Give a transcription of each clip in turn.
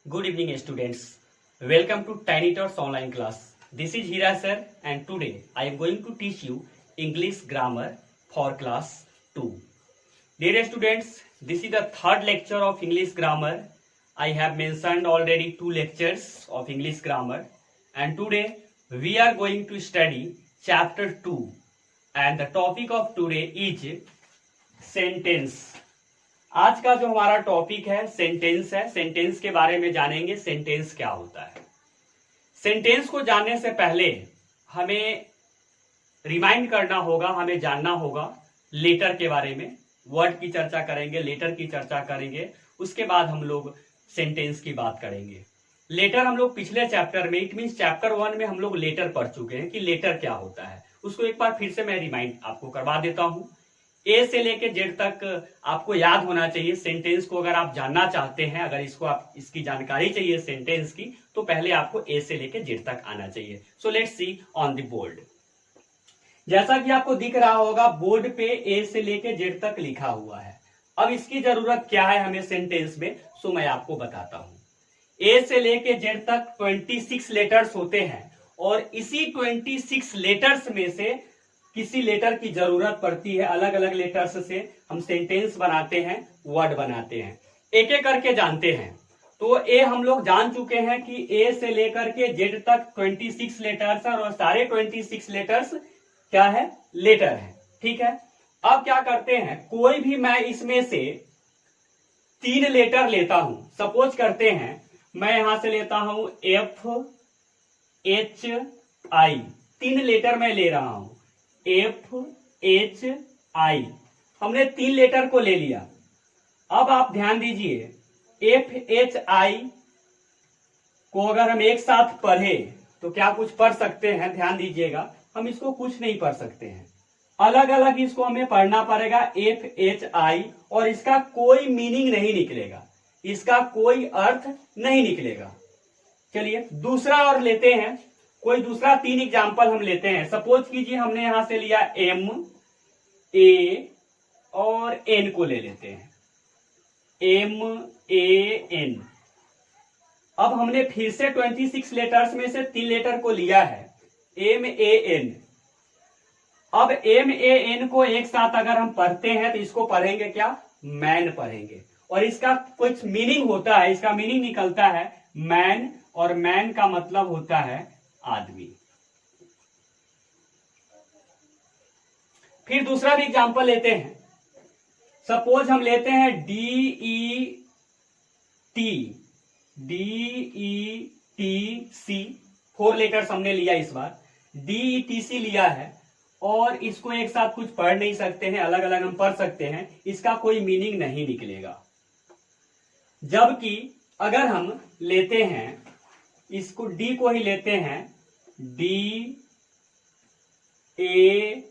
Good evening, students. Welcome to Tiny Tots online class. This is Hira sir, and today I am going to teach you English grammar for class 2. Dear students, this is the third lecture of English grammar. I have mentioned already 2 lectures of English grammar, and today we are going to study chapter 2, and the topic of today is sentence. आज का जो हमारा topic है sentence है। Sentence के बारे में जानेंगे, सेंटेंस क्या होता है। सेंटेंस को जानने से पहले हमें रिमाइंड करना होगा, हमें जानना होगा लेटर के बारे में। वर्ड की चर्चा करेंगे, लेटर की चर्चा करेंगे, उसके बाद हम लोग सेंटेंस की बात करेंगे। लेटर हम लोग पिछले चैप्टर में, इट मीन्स चैप्टर 1 में हम लोग लेटर पढ़ चुके हैं कि लेटर क्या होता है। उसको एक बार फिर से मैं रिमाइंड आपको करवा देता हूं। ए से लेके जेड तक आपको याद होना चाहिए। सेंटेंस को अगर आप जानना चाहते हैं, अगर इसकी जानकारी चाहिए सेंटेंस की, तो पहले आपको ए से लेके जेड तक आना चाहिए। So let's see on the board. जैसा कि आपको दिख रहा होगा बोर्ड पे ए से लेके जेड तक लिखा हुआ है। अब इसकी जरूरत क्या है हमें सेंटेंस में, सो मैं आपको बताता हूं। ए से लेके जेड तक 26 लेटर्स होते हैं और इसी 26 लेटर्स में से किसी लेटर की जरूरत पड़ती है। अलग अलग लेटर्स से हम सेंटेंस बनाते हैं, वर्ड बनाते हैं। एक एक करके जानते हैं। तो ए हम लोग जान चुके हैं कि ए से लेकर के जेड तक 26 लेटर्स है और सारे 26 लेटर्स क्या है, लेटर है। ठीक है, अब क्या करते हैं, कोई भी मैं इसमें से 3 लेटर लेता हूं। सपोज करते हैं मैं यहां से लेता हूं एफ एच आई, 3 लेटर मैं ले रहा हूं। एफ एच आई, हमने 3 लेटर को ले लिया। अब आप ध्यान दीजिए, एफ एच आई को अगर हम एक साथ पढ़े तो क्या कुछ पढ़ सकते हैं? ध्यान दीजिएगा, हम इसको कुछ नहीं पढ़ सकते हैं। अलग अलग इसको हमें पढ़ना पड़ेगा, एफ एच आई, और इसका कोई मीनिंग नहीं निकलेगा, इसका कोई अर्थ नहीं निकलेगा। चलिए दूसरा और लेते हैं, कोई दूसरा 3 एग्जाम्पल हम लेते हैं। सपोज कीजिए हमने यहां से लिया एम, ए और एन को ले लेते हैं, एम ए एन। अब हमने फिर से 26 लेटर्स में से 3 लेटर को लिया है, एम ए एन। अब एम ए एन को एक साथ अगर हम पढ़ते हैं तो इसको पढ़ेंगे क्या, मैन पढ़ेंगे, और इसका कुछ मीनिंग होता है, इसका मीनिंग निकलता है मैन, और मैन का मतलब होता है आदमी। फिर दूसरा भी एग्जांपल लेते हैं। सपोज हम लेते हैं D E T C, 4 letters हमने लिया इस बार, DETC लिया है, और इसको एक साथ कुछ पढ़ नहीं सकते हैं, अलग अलग हम पढ़ सकते हैं, इसका कोई मीनिंग नहीं निकलेगा। जबकि अगर हम लेते हैं इसको, डी को ही लेते हैं, डी ए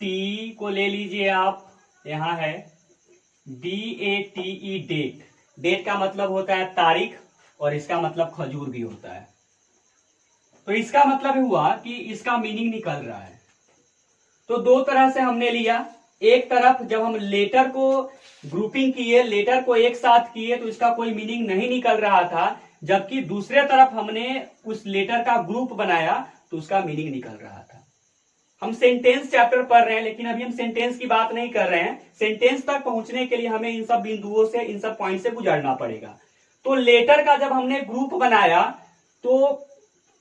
टी को ले लीजिए आप, यहां है DATE, डेट। डेट का मतलब होता है तारीख, और इसका मतलब खजूर भी होता है। तो इसका मतलब हुआ कि इसका मीनिंग निकल रहा है। तो 2 तरह से हमने लिया। एक तरफ जब हम लेटर को ग्रुपिंग किए, लेटर को एक साथ किए, तो इसका कोई मीनिंग नहीं निकल रहा था, जबकि दूसरे तरफ हमने उस लेटर का ग्रुप बनाया तो उसका मीनिंग निकल रहा था। हम सेंटेंस चैप्टर पढ़ रहे हैं, लेकिन अभी हम सेंटेंस की बात नहीं कर रहे हैं। सेंटेंस तक पहुंचने के लिए हमें इन सब बिंदुओं से, इन सब पॉइंट से गुजरना पड़ेगा। तो लेटर का जब हमने ग्रुप बनाया तो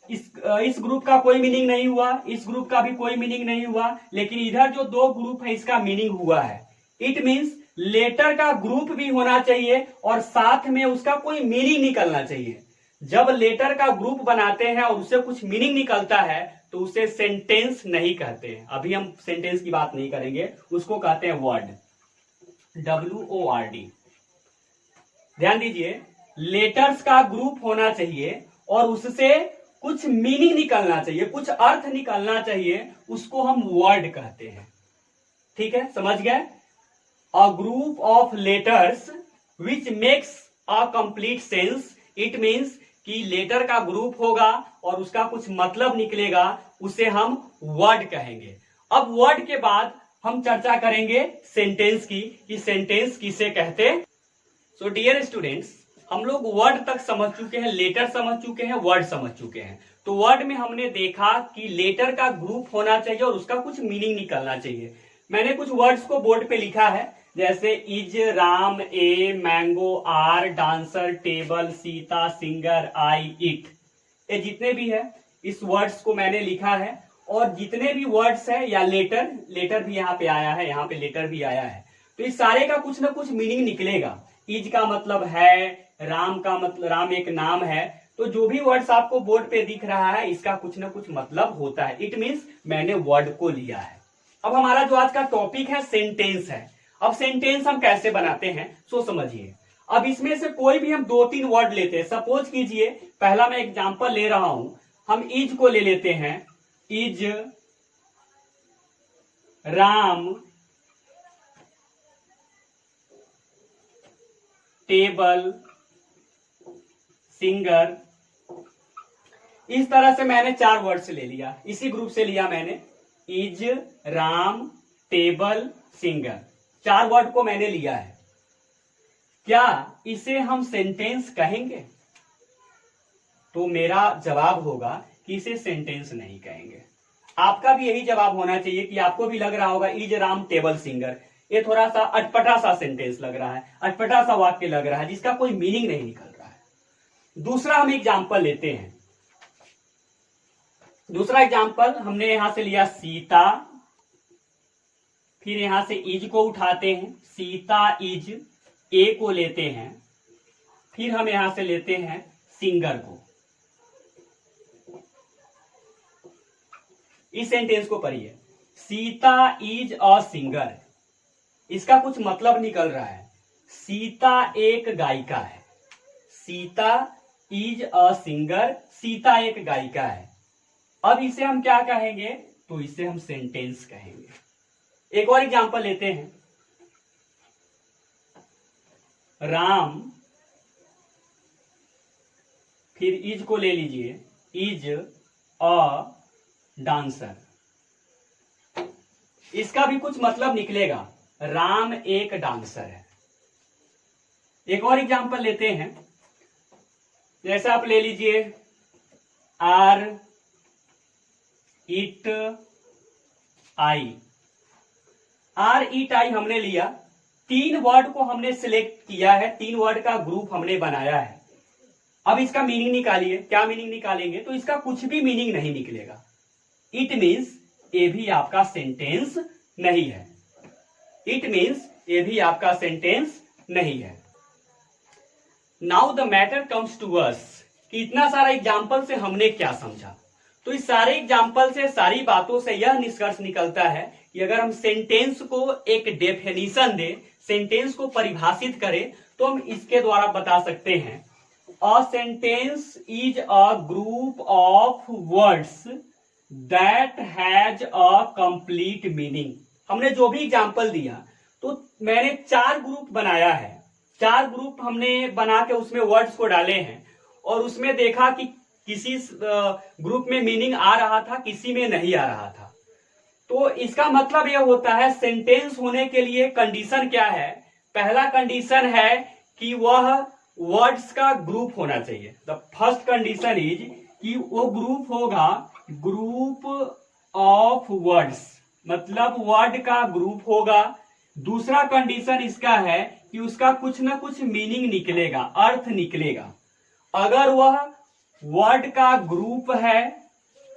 इस ग्रुप का कोई मीनिंग नहीं हुआ, इस ग्रुप का भी कोई मीनिंग नहीं हुआ, लेकिन इधर जो 2 ग्रुप है इसका मीनिंग हुआ है। इट मीन्स लेटर का ग्रुप भी होना चाहिए और साथ में उसका कोई मीनिंग निकलना चाहिए। जब लेटर का ग्रुप बनाते हैं और उससे कुछ मीनिंग निकलता है तो उसे सेंटेंस नहीं कहते हैं। अभी हम सेंटेंस की बात नहीं करेंगे, उसको कहते हैं वर्ड, WORD। ध्यान दीजिए, लेटर्स का ग्रुप होना चाहिए और उससे कुछ मीनिंग निकलना चाहिए, कुछ अर्थ निकलना चाहिए, उसको हम वर्ड कहते हैं। ठीक है, समझ गए? A group of letters which makes a complete sense, it means कि लेटर का ग्रुप होगा और उसका कुछ मतलब निकलेगा, उसे हम वर्ड कहेंगे। अब वर्ड के बाद हम चर्चा करेंगे सेंटेंस की, कि सेंटेंस किसे कहते। सो डियर स्टूडेंट्स, हम लोग वर्ड तक समझ चुके हैं, लेटर समझ चुके हैं, वर्ड समझ चुके हैं। तो वर्ड में हमने देखा कि लेटर का ग्रुप होना चाहिए और उसका कुछ मीनिंग निकलना चाहिए। मैंने कुछ वर्ड्स को बोर्ड पे लिखा है, जैसे is, Ram, a, mango, are, dancer, table, Sita, singer, I, it. ये जितने भी है इस वर्ड्स को मैंने लिखा है, और जितने भी वर्ड्स है या लेटर भी यहाँ पे आया है, यहाँ पे लेटर भी आया है, तो इस सारे का कुछ ना कुछ मीनिंग निकलेगा। इज का मतलब है, राम का मतलब, राम एक नाम है। तो जो भी वर्ड्स आपको बोर्ड पे दिख रहा है इसका कुछ ना कुछ मतलब होता है। इट मीन्स मैंने वर्ड को लिया है। अब हमारा जो आज का टॉपिक है सेंटेंस है। अब सेंटेंस हम कैसे बनाते हैं सो समझिए। अब इसमें से कोई भी हम 2-3 वर्ड लेते हैं। सपोज कीजिए, पहला मैं एग्जांपल ले रहा हूं, हम इज को ले लेते हैं। Is, Ram, table, singer. इस तरह से मैंने 4 वर्ड से ले लिया, इसी ग्रुप से लिया मैंने। Is, Ram, table, singer, 4 word को मैंने लिया है। क्या इसे हम सेंटेंस कहेंगे? तो मेरा जवाब होगा कि इसे सेंटेंस नहीं कहेंगे। आपका भी यही जवाब होना चाहिए कि आपको भी लग रहा होगा इज, राम, टेबल, सिंगर, ये थोड़ा सा अटपटा सा सेंटेंस लग रहा है, अटपटा सा वाक्य लग रहा है जिसका कोई मीनिंग नहीं निकल रहा है। दूसरा हम एग्जाम्पल लेते हैं। दूसरा एग्जाम्पल हमने यहां से लिया सीता, फिर यहां से इज को उठाते हैं, सीता इज, ए को लेते हैं, फिर हम यहां से लेते हैं सिंगर को। इस सेंटेंस को पढ़िए, सीता इज अ सिंगर। इसका कुछ मतलब निकल रहा है, सीता एक गायिका है। Sita is a singer, Sita एक गायिका है। अब इसे हम क्या कहेंगे? तो इसे हम सेंटेंस कहेंगे। एक और एग्जांपल लेते हैं। राम, फिर इज को ले लीजिए, इज अ डांसर। इसका भी कुछ मतलब निकलेगा, राम एक डांसर है। एक और एग्जांपल लेते हैं, जैसे आप ले लीजिए R, it, I. R, it, I हमने लिया। 3 वर्ड को हमने सिलेक्ट किया है, 3 वर्ड का ग्रुप हमने बनाया है। अब इसका मीनिंग निकालिए। क्या मीनिंग निकालेंगे? तो इसका कुछ भी मीनिंग नहीं निकलेगा। इट मीन्स ये भी आपका सेंटेंस नहीं है। इट मीन्स ये भी आपका सेंटेंस नहीं है। Now the matter comes to us कि इतना सारा एग्जाम्पल से हमने क्या समझा। तो इस सारे एग्जाम्पल से, सारी बातों से यह निष्कर्ष निकलता है कि अगर हम सेंटेंस को एक डेफिनेशन दें, सेंटेंस को परिभाषित करें, तो हम इसके द्वारा बता सकते हैं, a sentence is a group of words that has a complete meaning. हमने जो भी एग्जाम्पल दिया, तो मैंने 4 ग्रुप बनाया है। 4 ग्रुप हमने बना के उसमें वर्ड्स को डाले हैं, और उसमें देखा कि किसी ग्रुप में मीनिंग आ रहा था, किसी में नहीं आ रहा था। तो इसका मतलब यह होता है, सेंटेंस होने के लिए कंडीशन क्या है? पहला कंडीशन है कि वह वर्ड्स का ग्रुप होना चाहिए। द फर्स्ट कंडीशन इज कि वो ग्रुप होगा ग्रुप ऑफ वर्ड्स, मतलब वर्ड का ग्रुप होगा। दूसरा कंडीशन इसका है कि उसका कुछ ना कुछ मीनिंग निकलेगा, अर्थ निकलेगा। अगर वह वर्ड का ग्रुप है,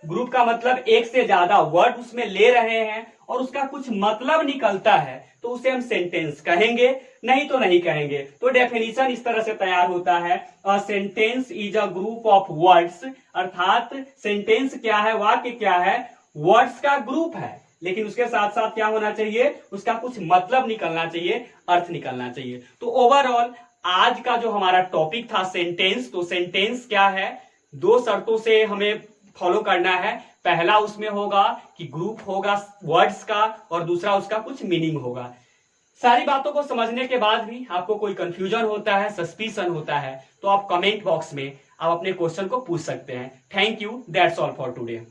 ग्रुप का मतलब एक से ज्यादा वर्ड उसमें ले रहे हैं और उसका कुछ मतलब निकलता है, तो उसे हम सेंटेंस कहेंगे, नहीं तो नहीं कहेंगे। तो डेफिनेशन इस तरह से तैयार होता है, a sentence is a group of words, अर्थात सेंटेंस क्या है, वाक्य क्या है, वर्ड्स का ग्रुप है, लेकिन उसके साथ साथ क्या होना चाहिए, उसका कुछ मतलब निकलना चाहिए, अर्थ निकलना चाहिए। तो ओवरऑल आज का जो हमारा टॉपिक था सेंटेंस, तो सेंटेंस क्या है, 2 शर्तों से हमें फॉलो करना है। पहला उसमें होगा कि ग्रुप होगा वर्ड्स का, और दूसरा उसका कुछ मीनिंग होगा। सारी बातों को समझने के बाद भी आपको कोई कंफ्यूजन होता है, सस्पिशन होता है, तो आप कमेंट बॉक्स में आप अपने क्वेश्चन को पूछ सकते हैं। Thank you, that's all for today.